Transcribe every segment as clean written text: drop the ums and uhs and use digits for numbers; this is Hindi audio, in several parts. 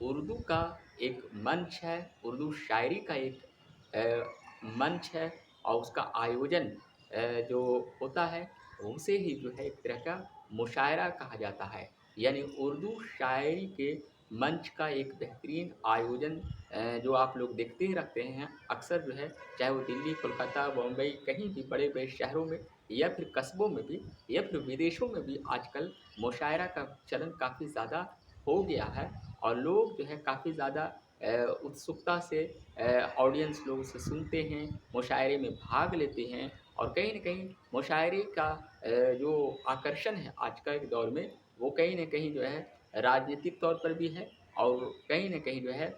उर्दू का एक मंच है, उर्दू शायरी का एक मंच है और उसका आयोजन जो होता है, उसे ही जो है एक तरह का मुशायरा कहा जाता है। यानी उर्दू शायरी के मंच का एक बेहतरीन आयोजन जो आप लोग देखते ही रखते हैं, अक्सर जो है, चाहे वो दिल्ली, कोलकाता, बॉम्बे, कहीं भी बड़े-बड़े शहरों में या फिर कस्बों में भी या फिर विदेशों में भी आजकल मुशायरा का चलन काफ़ी ज़्यादा हो गया है। और लोग जो है काफ़ी ज़्यादा उत्सुकता से ऑडियंस लोग उसे सुनते हैं, मुशायरे में भाग लेते हैं और कहीं न कहीं मुशायरे का जो आकर्षण है आज का एक दौर में, वो कहीं न कहीं जो है राजनीतिक तौर पर भी है और कहीं न कहीं जो है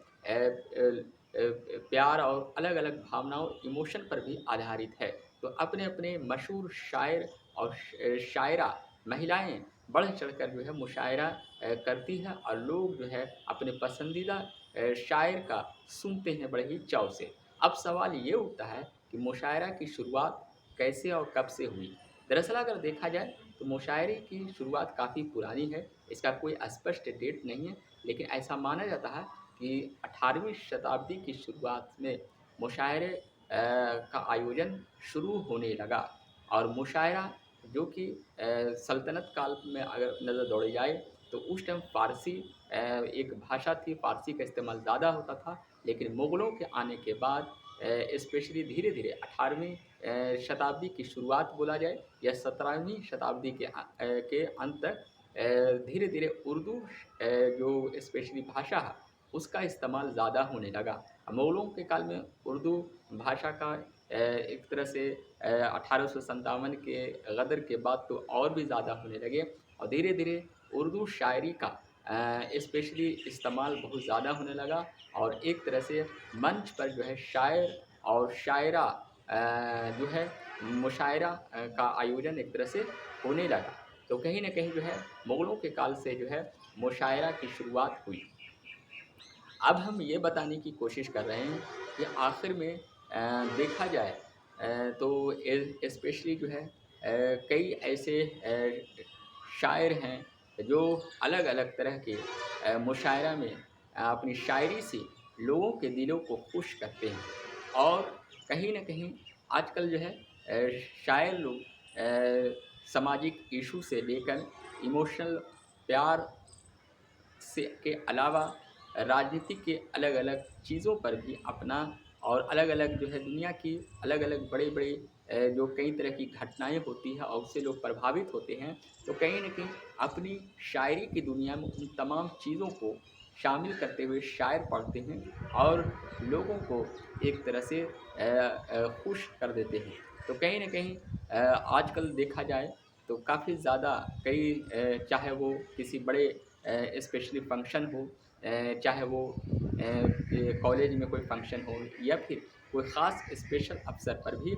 प्यार और अलग-अलग भावनाओं, इमोशन पर भी आधारित है। तो अपने-अपने मशहूर शायर और शायरा महिलाएँ बढ़-चढ़कर जो है मुशायरा करती है और लोग जो है अपने पसंदीदा शायर का सुनते हैं बड़े ही चाव से। अब सवाल ये उठता है कि मुशायरा की शुरुआत कैसे और कब से हुई? दरअसल अगर देखा जाए तो मुशायरे की शुरुआत काफ़ी पुरानी है, इसका कोई स्पष्ट डेट नहीं है, लेकिन ऐसा माना जाता है कि 18वीं शताब्दी की शुरुआत में मुशायरे का आयोजन शुरू होने लगा और मुशायरा जो कि सल्तनत काल में अगर नज़र दौड़ी जाए तो उस टाइम फ़ारसी एक भाषा थी, फ़ारसी का इस्तेमाल ज़्यादा होता था। लेकिन मुग़लों के आने के बाद स्पेशली धीरे-धीरे 18वीं शताब्दी की शुरुआत बोला जाए या 17वीं शताब्दी के अंत तक धीरे-धीरे उर्दू जो स्पेशली भाषा है, उसका इस्तेमाल ज़्यादा होने लगा। मुग़लों के काल में उर्दू भाषा का एक तरह से 1857 के गदर के बाद तो और भी ज़्यादा होने लगे और धीरे-धीरे उर्दू शायरी का स्पेशली इस्तेमाल बहुत ज़्यादा होने लगा और एक तरह से मंच पर जो है शायर और शायरा जो है मुशायरा का आयोजन एक तरह से होने लगा। तो कहीं न कहीं जो है मुग़लों के काल से जो है मुशायरा की शुरुआत हुई। अब हम ये बताने की कोशिश कर रहे हैं कि आखिर में देखा जाए तो स्पेशली जो है कई ऐसे शायर हैं जो अलग-अलग तरह के मुशायरा में अपनी शायरी से लोगों के दिलों को खुश करते हैं और कहीं न कहीं आजकल जो है शायर लोग सामाजिक इश्यू से लेकर इमोशनल प्यार से के अलावा राजनीति के अलग-अलग चीज़ों पर भी अपना और अलग-अलग जो है दुनिया की अलग-अलग बड़े-बड़े जो कई तरह की घटनाएँ होती हैं और उससे लोग प्रभावित होते हैं, तो कहीं न कहीं अपनी शायरी की दुनिया में उन तमाम चीज़ों को शामिल करते हुए शायर पढ़ते हैं और लोगों को एक तरह से खुश कर देते हैं। तो कहीं न कहीं आजकल देखा जाए तो काफ़ी ज़्यादा कई चाहे वो किसी बड़े स्पेशली फंक्शन हो चाहे वो कॉलेज में कोई फंक्शन हो या फिर कोई ख़ास स्पेशल अवसर पर भी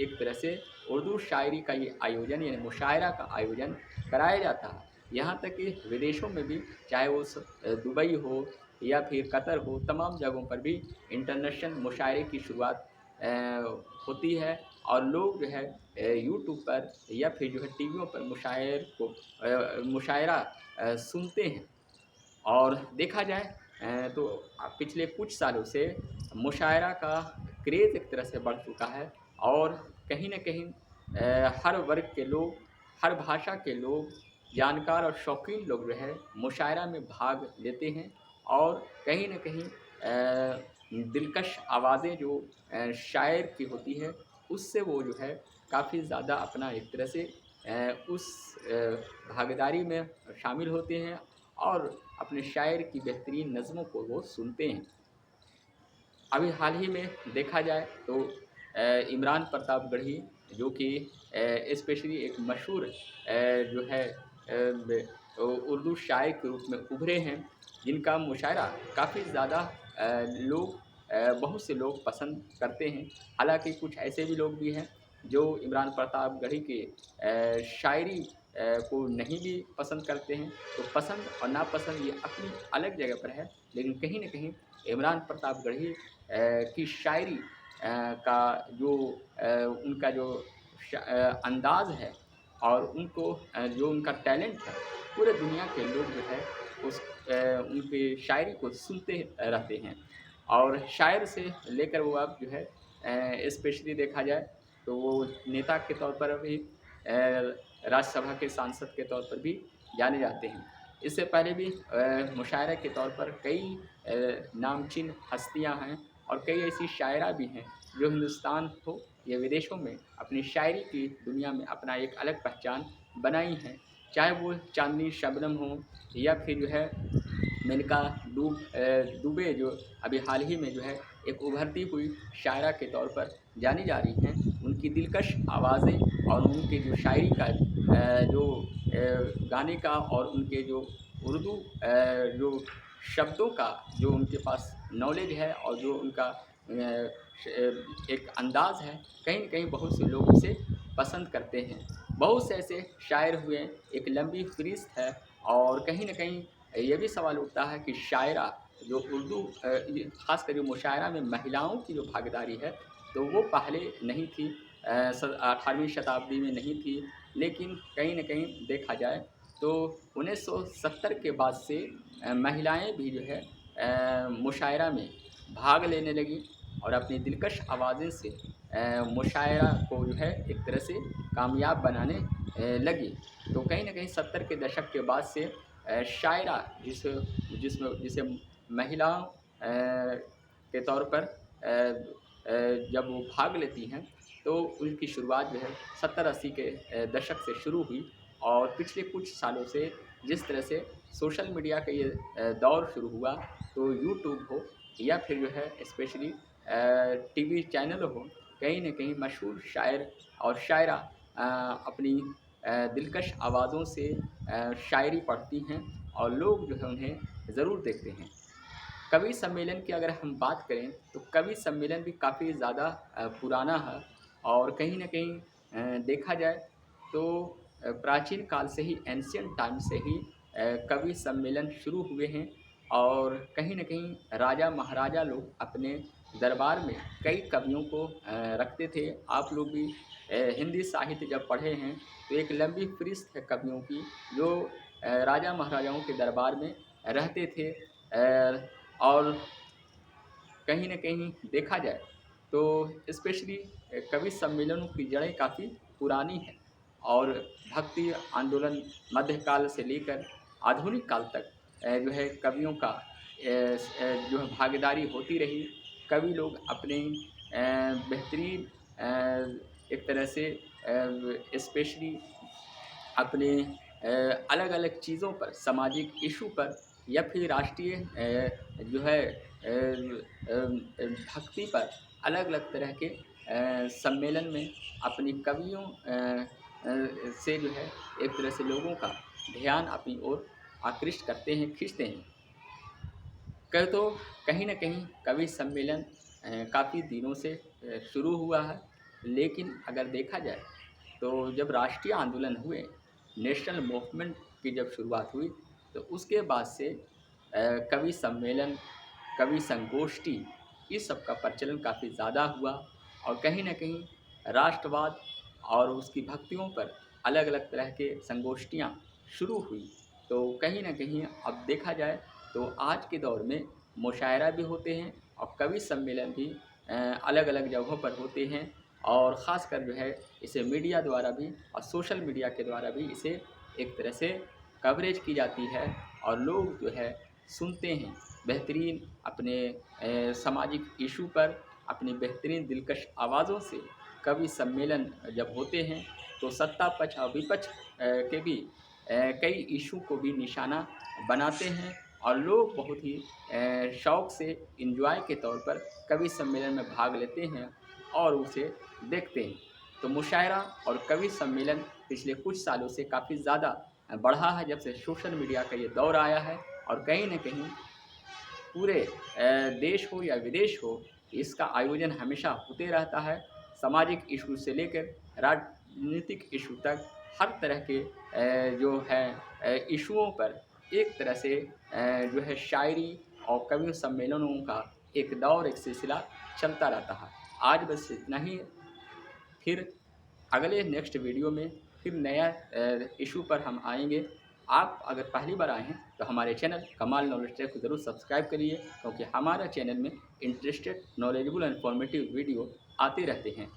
एक तरह से उर्दू शायरी का ये आयोजन यानी मुशायरा का आयोजन कराया जाता है। यहाँ तक कि विदेशों में भी चाहे वो दुबई हो या फिर कतर हो, तमाम जगहों पर भी इंटरनेशनल मुशायरे की शुरुआत अ, होती है और लोग जो है यूट्यूब पर या फिर जो है टीवियों पर मुशायरा सुनते हैं और देखा जाए तो पिछले कुछ सालों से मुशायरा का क्रेज़ एक तरह से बढ़ चुका है और कहीं न कहीं हर वर्ग के लोग, हर भाषा के लोग, जानकार और शौकीन लोग जो है मुशायरा में भाग लेते हैं और कहीं न कहीं दिलकश आवाज़ें जो शायर की होती है, उससे वो जो है काफ़ी ज़्यादा अपना एक तरह से उस भागीदारी में शामिल होते हैं और अपने शायर की बेहतरीन नज़्मों को वो सुनते हैं। अभी हाल ही में देखा जाए तो इमरान प्रतापगढ़ी जो कि स्पेशली एक मशहूर जो है उर्दू शायर के रूप में उभरे हैं, जिनका मुशायरा काफ़ी ज़्यादा लोग बहुत से लोग पसंद करते हैं। हालाँकि कुछ ऐसे भी लोग भी हैं जो इमरान प्रतापगढ़ी के शायरी को नहीं भी पसंद करते हैं। तो पसंद और नापसंद ये अपनी अलग जगह पर है, लेकिन कहीं न कहीं इमरान प्रतापगढ़ी की शायरी का जो उनका जो अंदाज़ है और उनको जो उनका टैलेंट है, पूरे दुनिया के लोग जो है उस उनकी शायरी को सुनते रहते हैं। और शायर से लेकर वो अब जो है स्पेशली देखा जाए तो वो नेता के तौर पर भी राज्यसभा के सांसद के तौर पर भी जाने जाते हैं। इससे पहले भी मुशायरा के तौर पर कई नामचीन हस्तियां हैं और कई ऐसी शायरा भी हैं जो हिंदुस्तान हो या विदेशों में अपनी शायरी की दुनिया में अपना एक अलग पहचान बनाई हैं। चाहे वो चांदनी शबनम हो या फिर जो है मेनका दुबे जो अभी हाल ही में जो है एक उभरती हुई शायरा के तौर पर जानी जा रही हैं। उनकी दिलकश आवाज़ें और उनके जो शायरी का जो गाने का और उनके जो उर्दू जो शब्दों का जो उनके पास नॉलेज है और जो उनका एक अंदाज़ है, कहीं न कहीं बहुत से लोग उसे पसंद करते हैं। बहुत से ऐसे शायर हुए, एक लंबी फ़हरिस्त है और कहीं न कहीं ये भी सवाल उठता है कि शायरा जो उर्दू ये ख़ासकर जो मुशायरा में महिलाओं की जो भागीदारी है, तो वो पहले नहीं थी, 18वीं शताब्दी में नहीं थी। लेकिन कहीं न कहीं देखा जाए तो 1970 के बाद से महिलाएँ भी जो है मुशायरा में भाग लेने लगीं और अपनी दिलकश आवाज़ें से मुशायरा को जो है एक तरह से कामयाब बनाने लगी। तो कहीं न कहीं 70 के दशक के बाद से शायरा जिसे महिलाओं के तौर पर जब वो भाग लेती हैं, तो उनकी शुरुआत जो है 70-80 के दशक से शुरू हुई और पिछले कुछ सालों से जिस तरह से सोशल मीडिया का ये दौर शुरू हुआ, तो यूट्यूब हो या फिर जो है स्पेशली टीवी चैनल हो, कहीं न कहीं मशहूर शायर और शायरा अपनी दिलकश आवाज़ों से शायरी पढ़ती हैं और लोग जो है उन्हें ज़रूर देखते हैं। कवि सम्मेलन की अगर हम बात करें तो कवि सम्मेलन भी काफ़ी ज़्यादा पुराना है और कहीं न कहीं देखा जाए तो प्राचीन काल से ही एंशिएंट टाइम से ही कवि सम्मेलन शुरू हुए हैं और कहीं न कहीं राजा महाराजा लोग अपने दरबार में कई कवियों को रखते थे। आप लोग भी हिंदी साहित्य जब पढ़े हैं तो एक लंबी फ़हरिस्त है कवियों की जो राजा महाराजाओं के दरबार में रहते थे। और कहीं न कहीं देखा जाए तो स्पेशली कवि सम्मेलनों की जड़ें काफ़ी पुरानी हैं और भक्ति आंदोलन मध्यकाल से लेकर आधुनिक काल तक जो है कवियों का जो है भागीदारी होती रही। कवि लोग अपने बेहतरीन एक तरह से स्पेशली अपने अलग-अलग चीज़ों पर, सामाजिक इश्यू पर या फिर राष्ट्रीय जो है भक्ति पर अलग-अलग तरह के सम्मेलन में अपनी कवियों से जो है एक तरह से लोगों का ध्यान अपनी ओर आकृष्ट करते हैं, खींचते हैं। कहे तो कहीं न कहीं कवि सम्मेलन काफ़ी दिनों से शुरू हुआ है, लेकिन अगर देखा जाए तो जब राष्ट्रीय आंदोलन हुए, नेशनल मूवमेंट की जब शुरुआत हुई, तो उसके बाद से कवि सम्मेलन, कवि संगोष्ठी इस सब का प्रचलन काफ़ी ज़्यादा हुआ और कहीं न कहीं राष्ट्रवाद और उसकी भक्तियों पर अलग-अलग तरह के संगोष्ठियाँ शुरू हुई। तो कहीं न कहीं अब देखा जाए तो आज के दौर में मुशायरा भी होते हैं और कवि सम्मेलन भी अलग-अलग जगहों पर होते हैं और ख़ासकर जो है इसे मीडिया द्वारा भी और सोशल मीडिया के द्वारा भी इसे एक तरह से कवरेज की जाती है और लोग जो है सुनते हैं। बेहतरीन अपने सामाजिक इशू पर अपनी बेहतरीन दिलकश आवाज़ों से कवि सम्मेलन जब होते हैं तो सत्ता पक्ष और विपक्ष के भी कई इशू को भी निशाना बनाते हैं और लोग बहुत ही शौक़ से एन्जॉय के तौर पर कवि सम्मेलन में भाग लेते हैं और उसे देखते हैं। तो मुशायरा और कवि सम्मेलन पिछले कुछ सालों से काफ़ी ज़्यादा बढ़ा है जब से सोशल मीडिया का ये दौर आया है और कहीं न कहीं पूरे देश हो या विदेश हो, इसका आयोजन हमेशा होते रहता है। सामाजिक इश्यू से लेकर राजनीतिक इश्यू तक हर तरह के जो है इश्यूओं पर एक तरह से जो है शायरी और कवि सम्मेलनों का एक दौर, एक सिलसिला चलता रहता है। आज बस इतना ही, फिर अगले नेक्स्ट वीडियो में फिर नया इश्यू पर हम आएँगे। आप अगर पहली बार आए हैं तो हमारे चैनल कमाल नॉलेज ट्रैक को ज़रूर सब्सक्राइब करिए, क्योंकि हमारा चैनल में इंटरेस्टेड, नॉलेजेबल और इन्फॉर्मेटिव वीडियो आते रहते हैं।